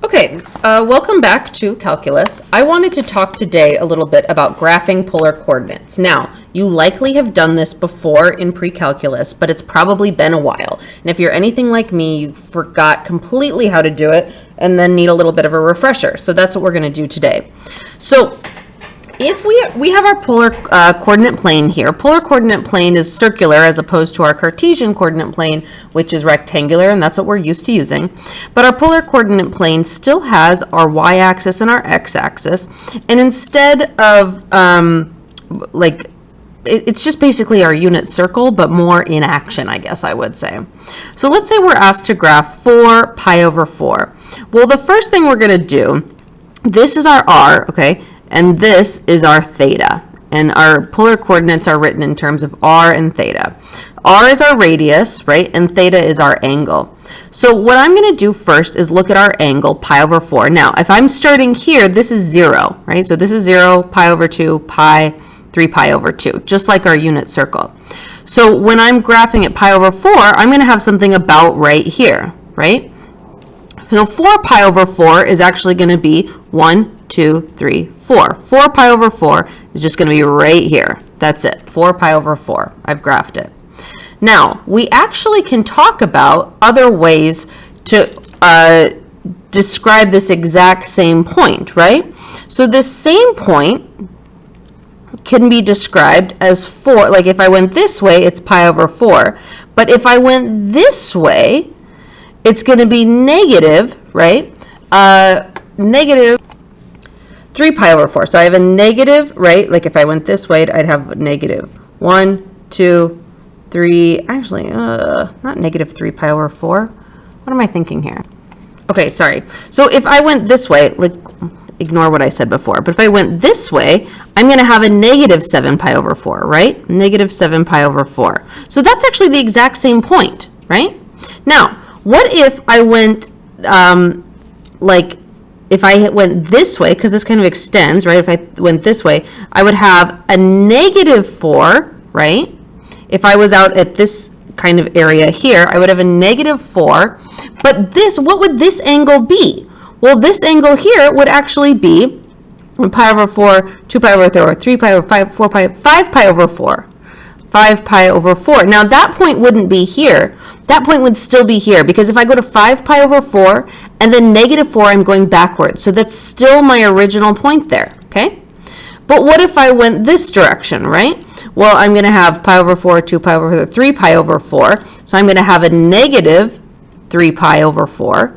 Okay, welcome back to calculus. I wanted to talk today a little bit about graphing polar coordinates. Now, you likely have done this before in pre-calculus, but it's probably been a while. And if you're anything like me, you forgot completely how to do it and then need a little bit of a refresher. So that's what we're going to do today. So if we have our polar coordinate plane here. Polar coordinate plane is circular as opposed to our Cartesian coordinate plane, which is rectangular, and that's what we're used to using. But our polar coordinate plane still has our y-axis and our x-axis, and instead of it's just basically our unit circle, but more in action, I guess I would say. So let's say we're asked to graph 4 pi over 4. Well, the first thing we're going to do, this is our r, okay? And this is our theta. And our polar coordinates are written in terms of r and theta. R is our radius, right? And theta is our angle. So what I'm going to do first is look at our angle, pi over 4. Now, if I'm starting here, this is 0, right? So this is 0, pi over 2, pi, 3 pi over 2, just like our unit circle. So when I'm graphing at pi over 4, I'm going to have something about right here, right? So 4 pi over 4 is actually going to be 1, 2, 3, 4. 4 pi over 4 is just going to be right here. That's it. 4 pi over 4. I've graphed it. Now, we actually can talk about other ways to describe this exact same point, right? So this same point can be described as 4. Like if I went this way, it's pi over 4. But if I went this way, it's going to be negative, right? Negative 3 pi over 4. So I have a negative, right? Like if I went this way, I'd have negative 1, 2, 3. Actually, not negative 3 pi over 4. What am I thinking here? Okay, sorry. So if I went this way, like ignore what I said before, but if I went this way, I'm going to have a negative 7 pi over 4, right? Negative 7 pi over 4. So that's actually the exact same point, right? Now, what if I went, if I went this way, because this kind of extends, right? If I went this way, I would have a negative 4, right? If I was out at this kind of area here, I would have a negative 4. But this, what would this angle be? Well, this angle here would actually be pi over 4, 2 pi over 4, 3 pi over 5, 4 pi, 5 pi over 4. 5 pi over 4. Now, that point wouldn't be here. That point would still be here, because if I go to 5 pi over 4 and then negative 4, I'm going backwards. So that's still my original point there, okay? But what if I went this direction, right? Well, I'm going to have pi over 4, 2 pi over 4, 3 pi over 4. So I'm going to have a negative 3 pi over 4.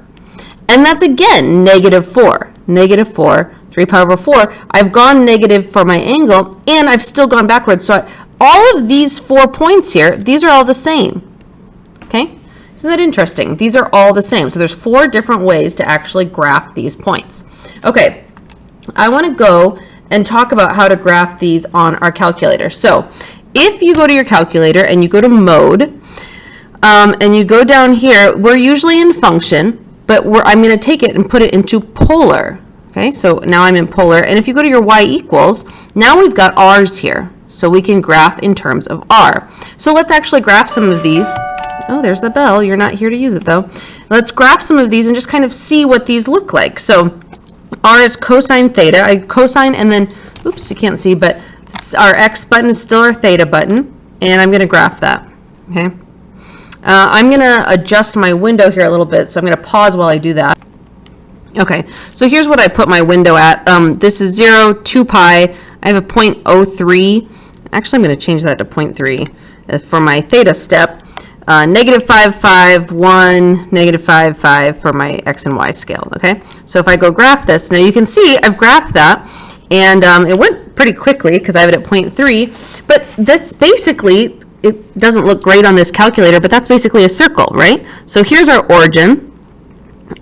And that's again negative 4. Negative 4, 3 pi over 4. I've gone negative for my angle, and I've still gone backwards. So all of these 4 points here, these are all the same. Okay? Isn't that interesting? These are all the same. So there's 4 different ways to actually graph these points. Okay, I want to go and talk about how to graph these on our calculator. So if you go to your calculator and you go to mode, and you go down here, we're usually in function, but I'm going to take it and put it into polar. Okay, so now I'm in polar. And if you go to your y equals, now we've got r's here. So we can graph in terms of r. So let's actually graph some of these. Oh, there's the bell. You're not here to use it, though. Let's graph some of these and just kind of see what these look like. So r is cosine theta. I cosine and then, oops, you can't see, but our x button is still our theta button. And I'm going to graph that. Okay. I'm going to adjust my window here a little bit, so I'm going to pause while I do that. Okay, so here's what I put my window at. This is 0, 2 pi. I have a 0.03. Actually, I'm going to change that to 0.3 for my theta step. Negative 5, 5, 1, negative 5, 5 for my x and y scale, okay? So if I go graph this, now you can see I've graphed that, and it went pretty quickly because I have it at 0.3, but that's basically, it doesn't look great on this calculator, but that's basically a circle, right? So here's our origin,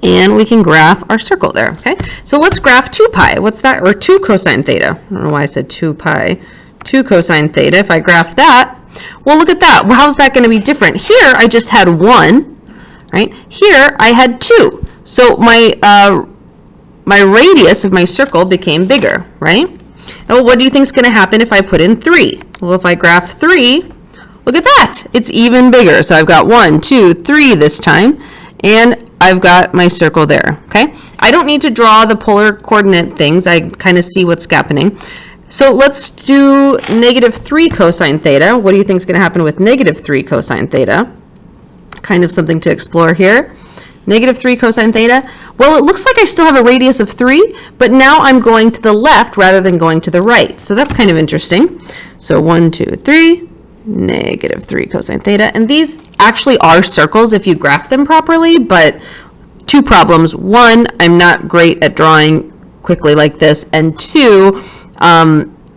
and we can graph our circle there, okay? So let's graph 2 pi. What's that? Or 2 cosine theta. I don't know why I said 2 pi. 2 cosine theta. If I graph that, well, look at that. Well, how's that going to be different? Here, I just had 1, right? Here, I had 2. So my radius of my circle became bigger, right? Well, what do you think is going to happen if I put in 3? Well, if I graph 3, look at that. It's even bigger. So I've got 1, 2, 3 this time. And I've got my circle there, okay? I don't need to draw the polar coordinate things. I kind of see what's happening. So let's do -3 cosine theta. What do you think is going to happen with -3 cosine theta? Kind of something to explore here. -3 cosine theta. Well, it looks like I still have a radius of 3, but now I'm going to the left rather than going to the right. So that's kind of interesting. So 1, 2, 3, -3 cosine theta. And these actually are circles if you graph them properly, but two problems. One, I'm not great at drawing quickly like this, and two,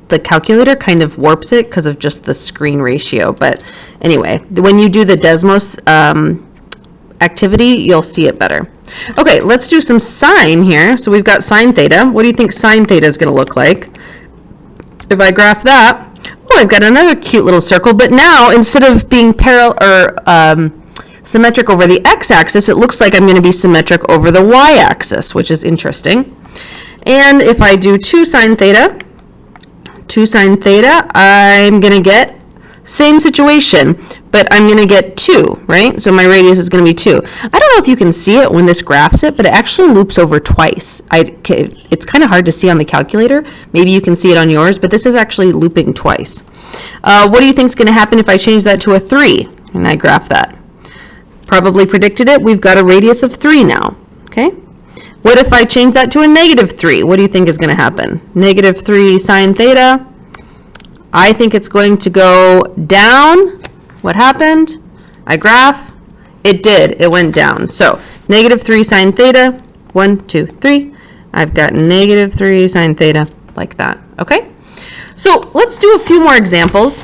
the calculator kind of warps it because of just the screen ratio. But anyway, when you do the Desmos activity, you'll see it better. Okay, let's do some sine here. So we've got sine theta. What do you think sine theta is going to look like? If I graph that, oh, I've got another cute little circle, but now instead of being parallel or symmetric over the x-axis, it looks like I'm going to be symmetric over the y-axis, which is interesting. And if I do 2 sine theta, I'm going to get same situation, but I'm going to get 2, right? So my radius is going to be 2. I don't know if you can see it when this graphs it, but it actually loops over twice. It's kind of hard to see on the calculator. Maybe you can see it on yours, but this is actually looping twice. What do you think is going to happen if I change that to a 3 and I graph that? Probably predicted it. We've got a radius of 3 now, okay? What if I change that to a -3? What do you think is going to happen? -3 sine theta. I think it's going to go down. What happened? I graph. It did. It went down. So -3 sine theta. 1, 2, 3. I've got -3 sine theta like that. Okay? So let's do a few more examples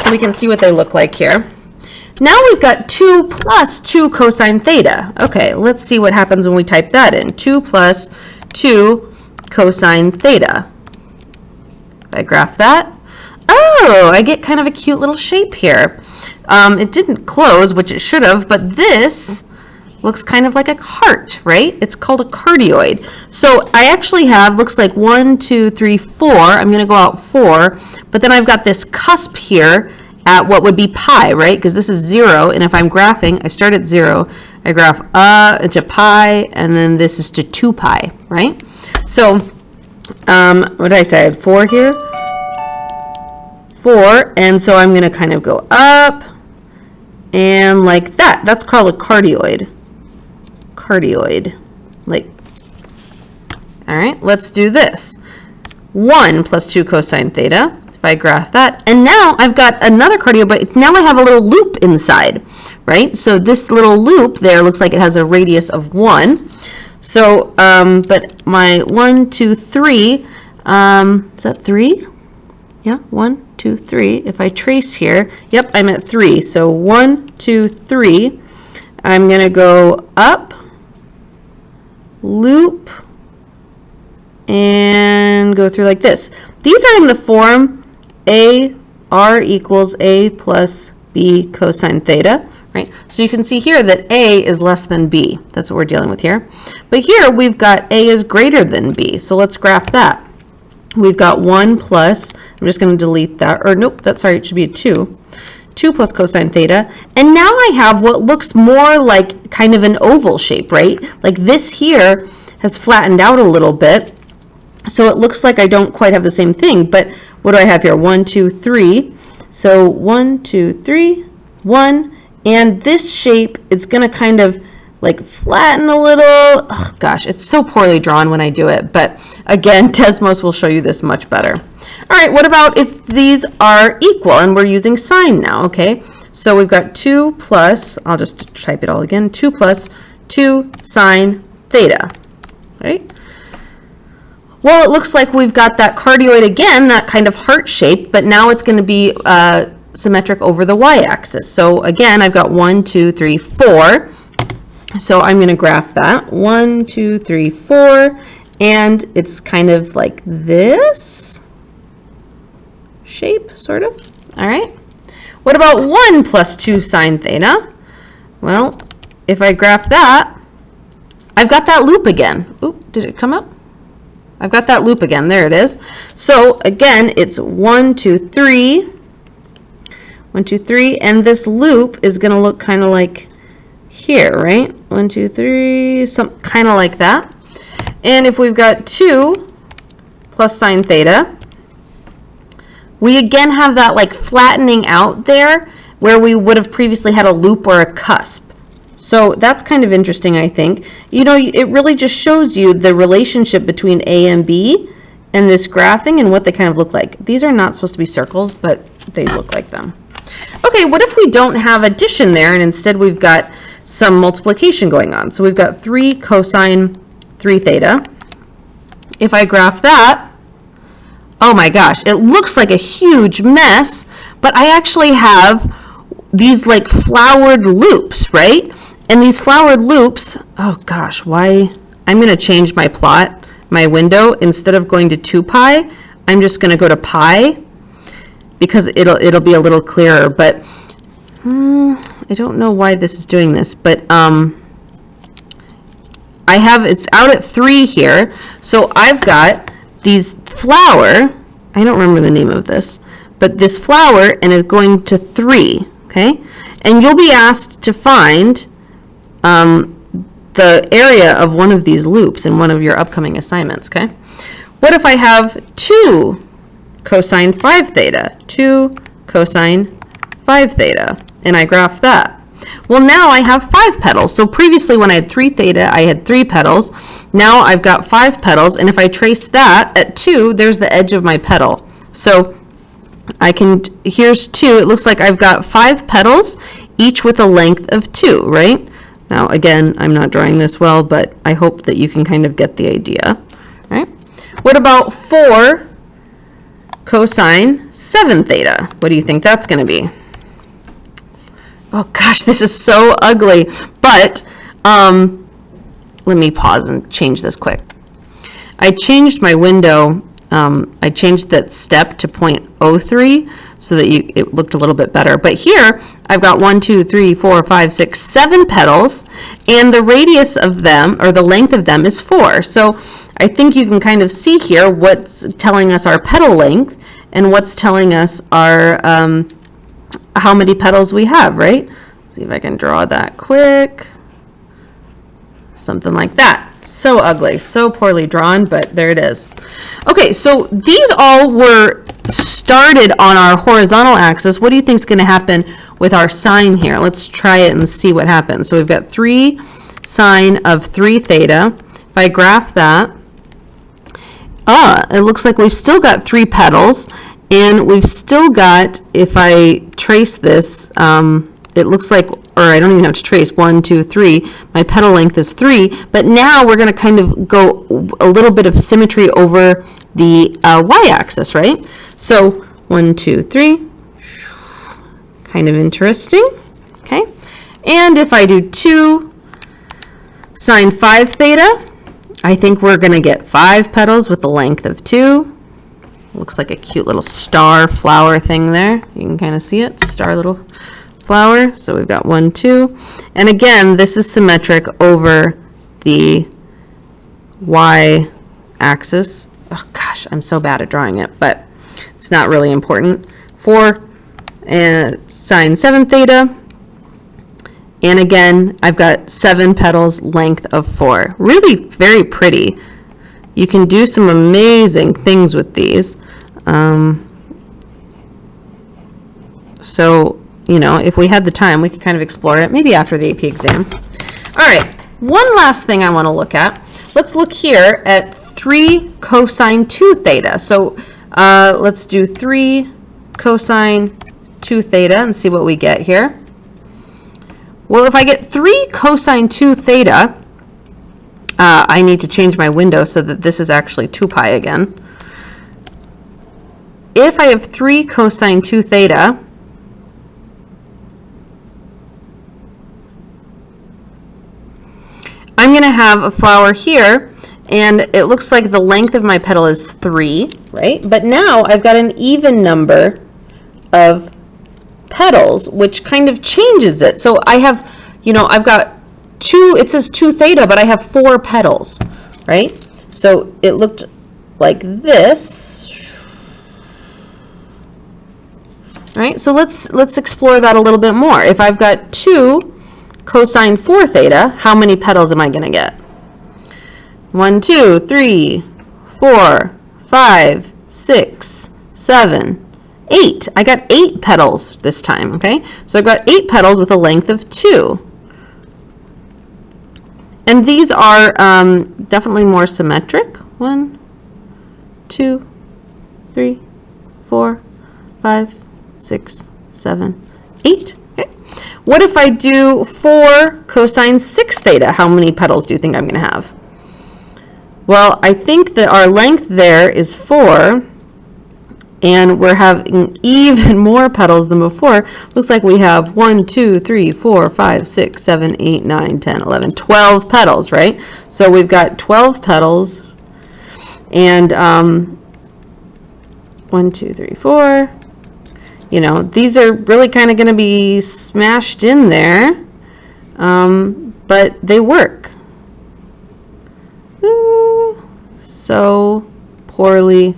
so we can see what they look like here. Now we've got 2 plus 2 cosine theta. Okay, let's see what happens when we type that in. 2 plus 2 cosine theta. If I graph that, oh, I get kind of a cute little shape here. It didn't close, which it should have, but this looks kind of like a heart, right? It's called a cardioid. So I actually have, looks like 1, 2, 3, 4. I'm going to go out 4, but then I've got this cusp here at what would be pi, right? Because this is 0, and if I'm graphing, I start at 0, I graph to pi, and then this is to 2 pi, right? So, what did I say? I had 4 here. 4, and so I'm going to kind of go up, and like that. That's called a cardioid. Cardioid. Like, all right, let's do this. 1 plus 2 cosine theta. If I graph that, and now I've got another cardioid, but now I have a little loop inside, right? So this little loop there looks like it has a radius of 1. So, but my 1, 2, 3, is that 3? Yeah, 1, 2, 3. If I trace here, yep, I'm at 3. So 1, 2, 3. I'm going to go up, loop, and go through like this. These are in the form AR equals A plus B cosine theta, right? So you can see here that A is less than B. That's what we're dealing with here. But here we've got A is greater than B. So let's graph that. We've got 1 plus, I'm just going to delete that, or nope, that's sorry, it should be a 2. 2 plus cosine theta. And now I have what looks more like kind of an oval shape, right? Like this here has flattened out a little bit. So it looks like I don't quite have the same thing, but what do I have here? 1, 2, 3. So 1, 2, 3, 1, and this shape is going to kind of like flatten a little. Oh, gosh, it's so poorly drawn when I do it, but again, Desmos will show you this much better. All right, what about if these are equal and we're using sine now, okay? So we've got 2 plus, I'll just type it all again, 2 plus 2 sine theta, right? Well, it looks like we've got that cardioid again, that kind of heart shape, but now it's going to be symmetric over the y-axis. So again, I've got 1, 2, 3, 4. So I'm going to graph that. 1, 2, 3, 4. And it's kind of like this shape, sort of. All right. What about 1 plus 2 sine theta? Well, if I graph that, I've got that loop again. Oop, did it come up? I've got that loop again. There it is. So again, it's 1, 2, 3. 1, 2, 3. And this loop is going to look kind of like here, right? 1, 2, 3, some kind of like that. And if we've got 2 plus sine theta, we again have that like flattening out there where we would have previously had a loop or a cusp. So that's kind of interesting, I think. You know, it really just shows you the relationship between A and B and this graphing and what they kind of look like. These are not supposed to be circles, but they look like them. Okay, what if we don't have addition there and instead we've got some multiplication going on? So we've got 3 cosine 3 theta. If I graph that, oh my gosh, it looks like a huge mess, but I actually have these like flowered loops, right? And these flowered loops, oh gosh, why? I'm going to change my plot, my window. Instead of going to 2 pi, I'm just going to go to pi because it'll be a little clearer. But I don't know why this is doing this, but it's out at 3 here. So I've got these flower, I don't remember the name of this, but this flower, and it's going to 3, okay? And you'll be asked to find the area of one of these loops in one of your upcoming assignments, okay? What if I have 2 cosine 5 theta, 2 cosine 5 theta, and I graph that? Well, now I have 5 petals. So previously when I had 3 theta, I had 3 petals. Now I've got 5 petals, and if I trace that at 2, there's the edge of my petal. So I can, here's 2. It looks like I've got 5 petals, each with a length of 2, right? Now, again, I'm not drawing this well, but I hope that you can kind of get the idea, right? What about 4 cosine 7 theta? What do you think that's going to be? Oh gosh, this is so ugly, but let me pause and change this quick. I changed my window. I changed that step to 0.03 so that it looked a little bit better. But here, I've got 1, 2, 3, 4, 5, 6, 7 petals, and the radius of them, or the length of them, is 4. So I think you can kind of see here what's telling us our petal length and what's telling us our how many petals we have, right? See if I can draw that quick. Something like that. So ugly, so poorly drawn, but there it is. Okay, so these all were started on our horizontal axis. What do you think is going to happen with our sine here? Let's try it and see what happens. So we've got 3 sine of 3 theta. If I graph that, it looks like we've still got 3 petals, and we've still got, if I trace this, it looks like, or I don't even have to trace, 1, 2, 3. My petal length is 3, but now we're going to kind of go a little bit of symmetry over the y-axis, right? So 1, 2, 3, kind of interesting, okay? And if I do 2 sine 5 theta, I think we're going to get 5 petals with the length of 2. Looks like a cute little star flower thing there. You can kind of see it, star little flower. So we've got 1, 2. And again, this is symmetric over the y-axis. Oh gosh, I'm so bad at drawing it, but it's not really important. 4 sine 7 theta. And again, I've got 7 petals, length of 4. Really very pretty. You can do some amazing things with these. So, you know, if we had the time, we could kind of explore it, maybe after the AP exam. All right, one last thing I want to look at. Let's look here at 3 cosine 2 theta. So let's do 3 cosine 2 theta and see what we get here. Well, if I get 3 cosine 2 theta, I need to change my window so that this is actually 2 pi again. If I have 3 cosine 2 theta, I'm going to have a flower here, and it looks like the length of my petal is 3, right? But now I've got an even number of petals, which kind of changes it. So I have, you know, I've got 2, it says 2 theta, but I have 4 petals, right? So it looked like this. Right? So let's explore that a little bit more. If I've got 2 cosine 4 theta, how many petals am I going to get? 1, 2, 3, 4, 5, 6, 7, 8. I got 8 petals this time, okay? So I've got 8 petals with a length of 2. And these are definitely more symmetric. 1, 2, 3, 4, 5, 6, 7, 8. Okay. What if I do 4 cosine 6 theta? How many petals do you think I'm going to have? Well, I think that our length there is 4, and we're having even more petals than before. Looks like we have 1, 2, 3, 4, 5, 6, 7, 8, 9, 10, 11, 12 petals, right? So we've got 12 petals, and 1, 2, 3, 4. You know, these are really kind of going to be smashed in there, but they work. Ooh, so poorly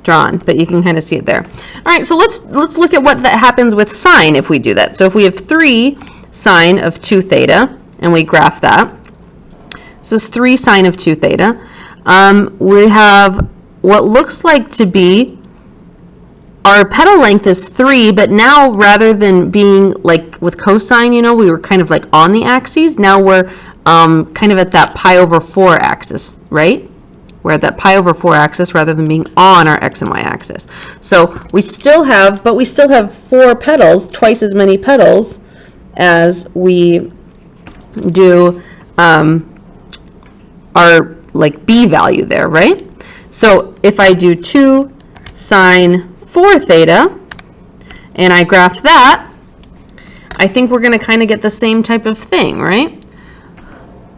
drawn, but you can kind of see it there. All right, so let's look at what that happens with sine if we do that. So if we have 3 sine of 2 theta, and we graph that, this is 3 sine of 2 theta. We have what looks like to be our petal length is 3, but now rather than being like with cosine, you know, we were kind of like on the axes. Now we're kind of at that pi over 4 axis, right? We're at that pi over 4 axis rather than being on our x and y axis. So we still have, but we still have 4 petals, twice as many petals as we do our like b value there, right? So if I do 2 sine 4 theta and I graph that, I think we're going to kind of get the same type of thing, right?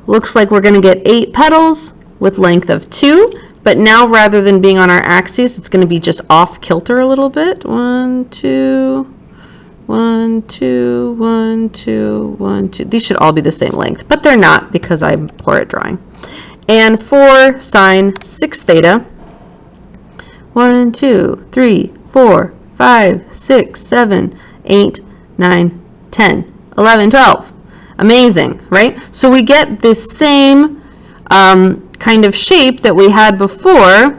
Looks like we're going to get 8 petals with length of 2, but now rather than being on our axis, it's going to be just off kilter a little bit. 1, 2, 1, 2, 1, 2, 1, 2. These should all be the same length, but they're not because I'm poor at drawing. And 4 sine 6 theta. 1, 2, 3, 4, 5, 6, 7, 8, 9, 10, 11, 12. Amazing, right? So we get this same kind of shape that we had before.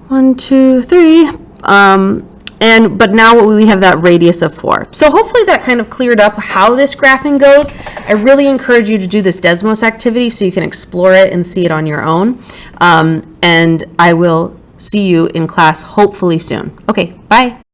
1, 2, 3. But now we have that radius of 4. So hopefully that kind of cleared up how this graphing goes. I really encourage you to do this Desmos activity so you can explore it and see it on your own. And I will see you in class hopefully soon. Okay, bye.